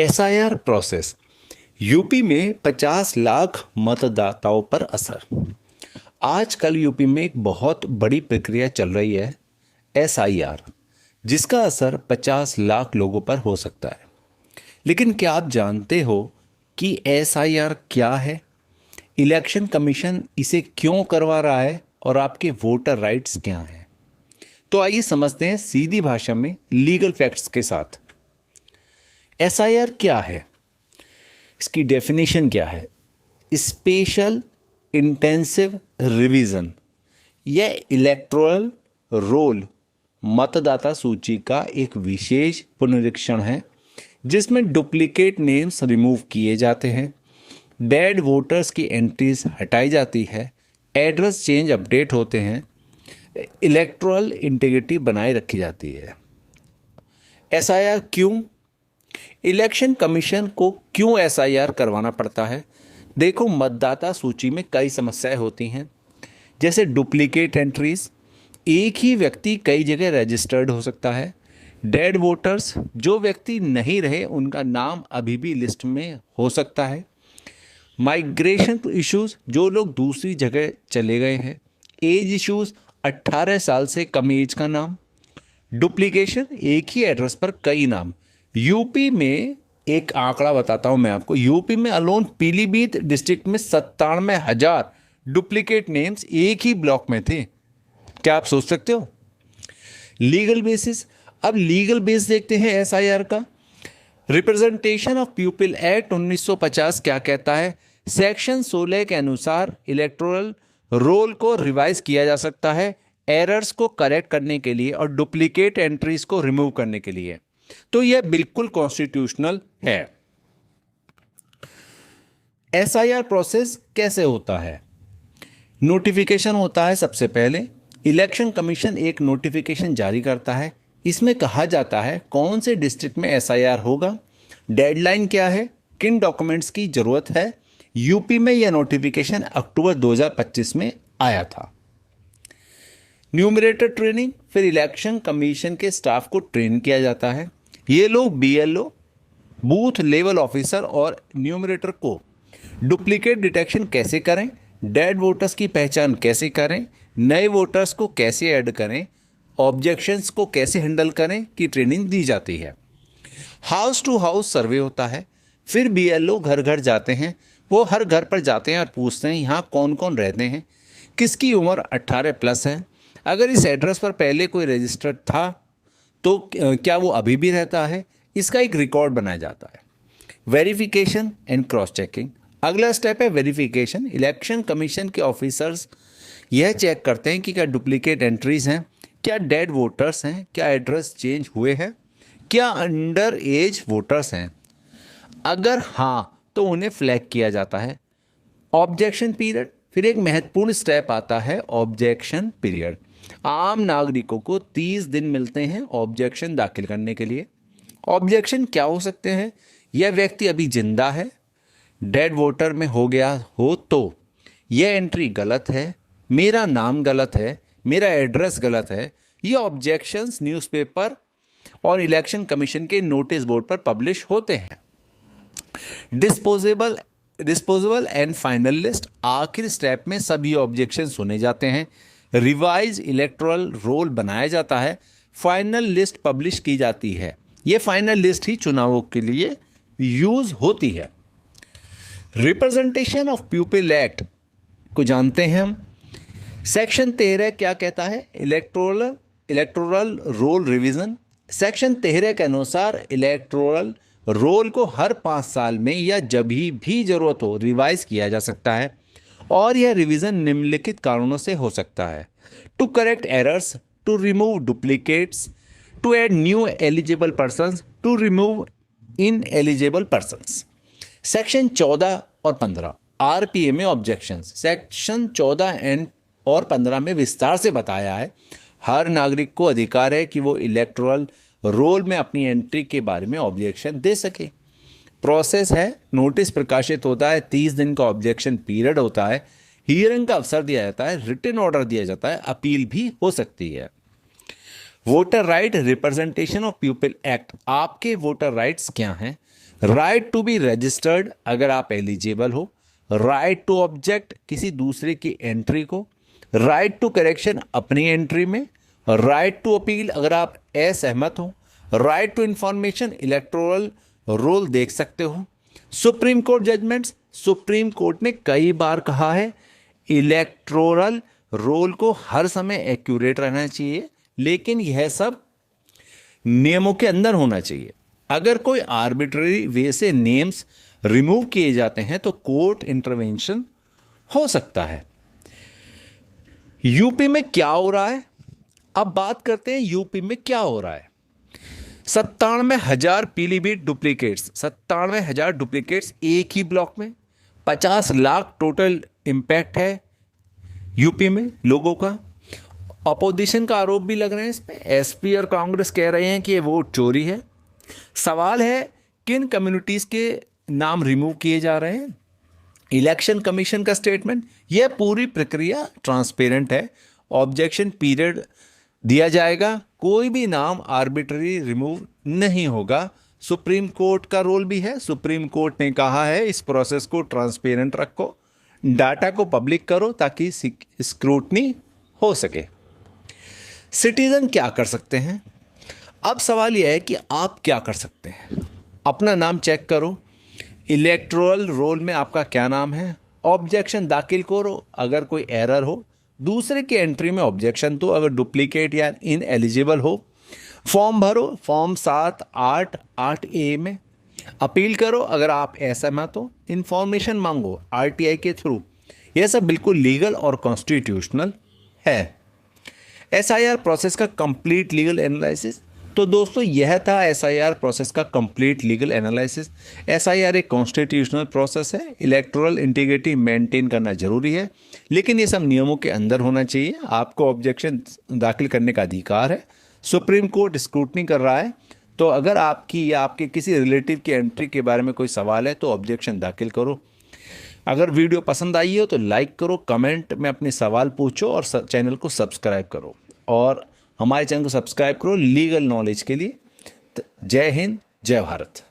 SIR process UP में 50 लाख मतदाताओं पर असर। आजकल यूपी में एक बहुत बड़ी प्रक्रिया चल रही है एसआईआर, जिसका असर 50 लाख लोगों पर हो सकता है। लेकिन क्या आप जानते हो कि एसआईआर क्या है, इलेक्शन कमीशन इसे क्यों करवा रहा है और आपके वोटर राइट्स क्या हैं? तो आइए समझते हैं सीधी भाषा में लीगल फैक्ट्स के साथ। एसआईआर क्या है, इसकी डेफिनेशन क्या है? Special intensive revision. यह इलेक्टोरल रोल मतदाता सूची का एक विशेष पुनरीक्षण है जिसमें डुप्लीकेट नेम्स रिमूव किए जाते हैं, डेड वोटर्स की एंट्रीज हटाई जाती है, एड्रेस चेंज अपडेट होते हैं, इलेक्टोरल इंटीग्रिटी बनाए रखी जाती है। एसआईआर क्यों? इलेक्शन कमीशन को क्यों एसआईआर करवाना पड़ता है? देखो, मतदाता सूची में कई समस्याएं होती हैं, जैसे डुप्लीकेट एंट्रीज, एक ही व्यक्ति कई जगह रजिस्टर्ड हो सकता है, डेड वोटर्स, जो व्यक्ति नहीं रहे उनका नाम अभी भी लिस्ट में हो सकता है, माइग्रेशन इश्यूज, जो लोग दूसरी जगह चले गए हैं, एज इश्यूज, 18 साल से कम एज का नाम, डुप्लीकेशन, एक ही एड्रेस पर कई नाम। यूपी में एक आंकड़ा बताता हूं मैं आपको, यूपी में अलोन पीलीभीत डिस्ट्रिक्ट में 97,000 डुप्लीकेट नेम्स एक ही ब्लॉक में थे। क्या आप सोच सकते हो? Legal basis. अब लीगल बेस देखते हैं एसआईआर का। रिप्रेजेंटेशन ऑफ पीपल एक्ट 1950 क्या कहता है? सेक्शन 16 के अनुसार इलेक्टोरल रोल को रिवाइज किया जा सकता है एरर्स को करेक्ट करने के लिए और डुप्लीकेट एंट्रीज को रिमूव करने के लिए। तो यह बिल्कुल कॉन्स्टिट्यूशनल है। एसआईआर प्रोसेस कैसे होता है? नोटिफिकेशन होता है। सबसे पहले इलेक्शन कमीशन एक नोटिफिकेशन जारी करता है। इसमें कहा जाता है कौन से डिस्ट्रिक्ट में एसआईआर होगा, डेडलाइन क्या है, किन डॉक्यूमेंट्स की जरूरत है। यूपी में यह नोटिफिकेशन अक्टूबर 2025 में आया था। न्यूमरेटर ट्रेनिंग, फिर इलेक्शन कमीशन के स्टाफ को ट्रेन किया जाता है। ये लोग बीएलओ, बूथ लेवल ऑफिसर और न्यूमरेटर को डुप्लीकेट डिटेक्शन कैसे करें, डेड वोटर्स की पहचान कैसे करें, नए वोटर्स को कैसे ऐड करें, ऑब्जेक्शंस को कैसे हैंडल करें की ट्रेनिंग दी जाती है। हाउस टू हाउस सर्वे होता है। फिर बीएलओ घर घर जाते हैं। वो हर घर पर जाते हैं और पूछते हैं यहाँ कौन कौन रहते हैं, किसकी उम्र 18 प्लस है, अगर इस एड्रेस पर पहले कोई रजिस्टर्ड था तो क्या वो अभी भी रहता है। इसका एक रिकॉर्ड बनाया जाता है। Verification and cross checking. अगला स्टेप है वेरिफिकेशन। इलेक्शन कमीशन के ऑफिसर्स यह चेक करते हैं कि क्या डुप्लीकेट एंट्रीज हैं, क्या डेड वोटर्स हैं, क्या एड्रेस चेंज हुए हैं, क्या अंडर एज वोटर्स हैं। अगर हाँ तो उन्हें फ्लैग किया जाता है। ऑब्जेक्शन पीरियड, फिर एक महत्वपूर्ण स्टेप आता है ऑब्जेक्शन पीरियड। आम नागरिकों को 30 दिन मिलते हैं ऑब्जेक्शन दाखिल करने के लिए। ऑब्जेक्शन क्या हो सकते हैं? यह व्यक्ति अभी जिंदा है, डेड वोटर में हो गया हो तो, यह एंट्री गलत है, मेरा नाम गलत है, मेरा एड्रेस गलत है। ये ऑब्जेक्शंस न्यूज़पेपर और इलेक्शन कमीशन के नोटिस बोर्ड पर पब्लिश होते हैं। Disposable and final list. आखिर स्टेप में सभी ऑब्जेक्शन सुने जाते हैं। रिवाइज इलेक्टोरल रोल बनाया जाता है। फाइनल लिस्ट पब्लिश की जाती है। ये फाइनल लिस्ट ही चुनावों के लिए यूज होती है। रिप्रेजेंटेशन ऑफ पीपल एक्ट को जानते हैं हम। सेक्शन 13 क्या कहता है? Electoral roll revision. सेक्शन 13 के अनुसार इलेक्टोरल रोल को हर 5 साल में या जब भी जरूरत हो रिवाइज किया जा सकता है और यह रिवीजन निम्नलिखित कारणों से हो सकता है: to correct errors, to remove duplicates, to add new eligible persons, to remove ineligible persons. Section 14 और 15 आरपीए में ऑब्जेक्शंस। सेक्शन 14 और 15 में विस्तार से बताया है हर नागरिक को अधिकार है कि वो इलेक्टोरल रोल में अपनी एंट्री के बारे में ऑब्जेक्शन दे सके। प्रोसेस है, नोटिस प्रकाशित होता है, 30 दिन का ऑब्जेक्शन पीरियड होता है, हियरिंग का अवसर दिया जाता है, रिटन ऑर्डर दिया जाता है, अपील भी हो सकती है। Voter right representation of people act. आपके वोटर राइट्स क्या हैं? राइट टू बी रजिस्टर्ड अगर आप एलिजिबल हो, राइट टू ऑब्जेक्ट किसी दूसरे की एंट्री को, राइट टू करेक्शन अपनी एंट्री में, राइट टू अपील अगर आप असहमत हो, right to information electoral roll देख सकते हो। Supreme court judgements, supreme court ने कई बार कहा है इलेक्टोरल रोल को हर समय एक्यूरेट रहना चाहिए, लेकिन यह सब नियमों के अंदर होना चाहिए। अगर कोई आर्बिट्ररी वे से नेम्स रिमूव किए जाते हैं तो कोर्ट इंटरवेंशन हो सकता है। यूपी में क्या हो रहा है, अब बात करते हैं यूपी में क्या हो रहा है। 97,000 पीलीभीत डुप्लीकेट्स, 97,000 डुप्लीकेट्स एक ही ब्लॉक में, 50 लाख टोटल इम्पैक्ट है यूपी में लोगों का। अपोजिशन का आरोप भी लग रहे हैं इस पे, एसपी और कांग्रेस कह रहे हैं कि ये वोट चोरी है। सवाल है किन कम्युनिटीज़ के नाम रिमूव किए जा रहे हैं। इलेक्शन कमीशन का स्टेटमेंट, यह पूरी प्रक्रिया ट्रांसपेरेंट है, ऑब्जेक्शन पीरियड दिया जाएगा, कोई भी नाम आर्बिट्ररी रिमूव नहीं होगा। सुप्रीम कोर्ट का रोल भी है, सुप्रीम कोर्ट ने कहा है इस प्रोसेस को ट्रांसपेरेंट रखो, डाटा को पब्लिक करो ताकि स्क्रूटनी हो सके। सिटीजन क्या कर सकते हैं, अब सवाल यह है कि आप क्या कर सकते हैं। अपना नाम चेक करो, इलेक्टोरल रोल में आपका क्या नाम है, ऑब्जेक्शन दाखिल करो अगर कोई एरर हो, दूसरे की एंट्री में ऑब्जेक्शन दो अगर डुप्लीकेट या इनएलिजिबल हो, फॉर्म भरो फॉर्म 7, 8, 8A में, अपील करो अगर आप असहमत हो, इंफॉर्मेशन मांगो RTI के थ्रू। यह सब बिल्कुल लीगल और कॉन्स्टिट्यूशनल है। SIR प्रोसेस का कंप्लीट लीगल एनालिसिस, तो दोस्तों यह था SIR प्रोसेस का कंप्लीट लीगल एनालिसिस। SIR एक कॉन्स्टिट्यूशनल प्रोसेस है, इलेक्टोरल इंटीग्रिटी मेंटेन करना जरूरी है, लेकिन ये सब नियमों के अंदर होना चाहिए। आपको ऑब्जेक्शन दाखिल करने का अधिकार है, सुप्रीम कोर्ट स्क्रूटनी कर रहा है, तो अगर आपकी या आपके किसी रिलेटिव की एंट्री के बारे में कोई सवाल है तो ऑब्जेक्शन दाखिल करो। अगर वीडियो पसंद आई हो तो लाइक करो, कमेंट में अपने सवाल पूछो और चैनल को सब्सक्राइब करो, और हमारे चैनल को सब्सक्राइब करो लीगल नॉलेज के लिए। जय हिंद, जय भारत।